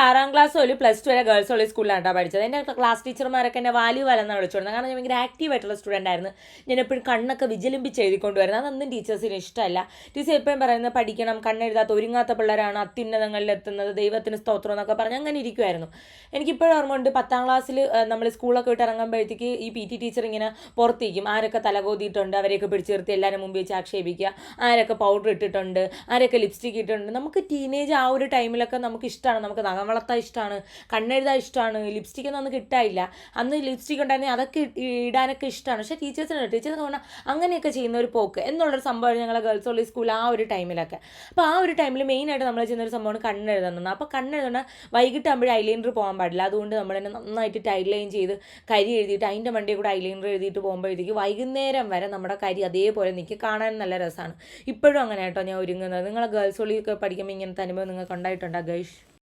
6ാം class മുതൽ +2 വരെ girls ഉള്ള സ്കൂളിലാണ് കേട്ടോ പഠിച്ചത്. എൻ്റെ ക്ലാസ് ടീച്ചർമാരൊക്കെ എന്നെ വാല്യൂ വലെന്നാണ് വിളിച്ചുകൊടുക്കുന്നത്. കാരണം ഞാൻ ഭയങ്കര ആക്റ്റീവായിട്ടുള്ള സ്റ്റുഡൻ്റ് ആയിരുന്നു. ഞാൻ എപ്പോഴും കണ്ണൊക്കെ വിജിലിമ്പിച്ച് എഴുതിക്കൊണ്ട് വരുന്നത്. അതൊന്നും ടീച്ചേഴ്സിന് ഇഷ്ടമല്ല. ടീച്ചർ എപ്പോഴും പറയുന്നത് പഠിക്കണം, കണ്ണെഴുതാത്ത ഒരുങ്ങാത്ത പിള്ളേരാണ് അത്യുന്നതങ്ങളിൽ എത്തുന്നത്, ദൈവത്തിന് സ്തോത്രം എന്നൊക്കെ പറഞ്ഞ് അങ്ങനെ ഇരിക്കുമായിരുന്നു. എനിക്കിപ്പോഴും ഓർമ്മയുണ്ട് 10ാം ക്ലാസ്സിൽ നമ്മൾ സ്കൂളൊക്കെ വിട്ട് ഇറങ്ങുമ്പോഴത്തേക്ക് ഈ PT ടീച്ചർ ഇങ്ങനെ പുറത്തേക്കും ആരൊക്കെ തലകോതിയിട്ടുണ്ട് അവരെയൊക്കെ പിടിച്ചു നിർത്തി എല്ലാവരും മുമ്പ് വെച്ച് ആക്ഷേപിക്കുക, ആരൊക്കെ പൗഡർ ഇട്ടിട്ടുണ്ട്, ആരൊക്കെ ലിപ്സ്റ്റിക് ഇട്ടിട്ടുണ്ട്. നമുക്ക് ടീനേജ് ആ ഒരു ടൈമിലൊക്കെ നമുക്ക് ഇഷ്ടമാണ്, നമുക്ക് നഖം വളർത്താൻ ഇഷ്ടമാണ്, കണ്ണെഴുതാൻ ഇഷ്ടമാണ്. ലിപ്സ്റ്റിക് ഒന്നും നമുക്ക് കിട്ടാനില്ല. അന്ന് ലിപ്സ്റ്റിക് ഉണ്ടായിരുന്നെങ്കിൽ അതൊക്കെ ഇടാനൊക്കെ ഇഷ്ടമാണ്. പക്ഷേ ടീച്ചേഴ്സിന് പറഞ്ഞാൽ അങ്ങനെയൊക്കെ ചെയ്യുന്ന ഒരു പോക്ക് എന്നുള്ളൊരു സംഭവമാണ് ഞങ്ങളെ ഗേൾസ് ഉള്ള സ്കൂൾ ആ ഒരു ടൈമിലൊക്കെ. അപ്പോൾ ആ ഒരു ടൈമിൽ മെയിനായിട്ട് നമ്മൾ ചെയ്യുന്നൊരു സംഭവമാണ് കണ്ണെഴുതുന്നത്. അപ്പോൾ കണ്ണെഴുതുന്ന വൈകിട്ടാകുമ്പോഴേ ഐലൈനർ പോകാൻ പാടില്ല. അതുകൊണ്ട് നമ്മൾ തന്നെ നന്നായിട്ട് ടൈൽ ലൈൻ ചെയ്ത് കരി എഴുതിയിട്ട് അതിൻ്റെ മണ്ടിയിൽ കൂടെ ഐലൈനർ എഴുതിയിട്ട് പോകുമ്പോഴത്തേക്ക് വൈകുന്നേരം വരെ നമ്മുടെ കരി അതേപോലെ നിൽക്കി കാണാൻ നല്ല രസമാണ്. ഇപ്പോഴും അങ്ങനെ കേട്ടോ ഞാൻ ഒരുങ്ങുന്നത്. നിങ്ങളെ ഗേൾസ് ഉള്ളിലൊക്കെ പഠിക്കുമ്പോൾ ഇങ്ങനത്തെ അനുഭവം നിങ്ങൾക്ക് ഉണ്ടായിട്ടുണ്ടോ ഗൈസ്?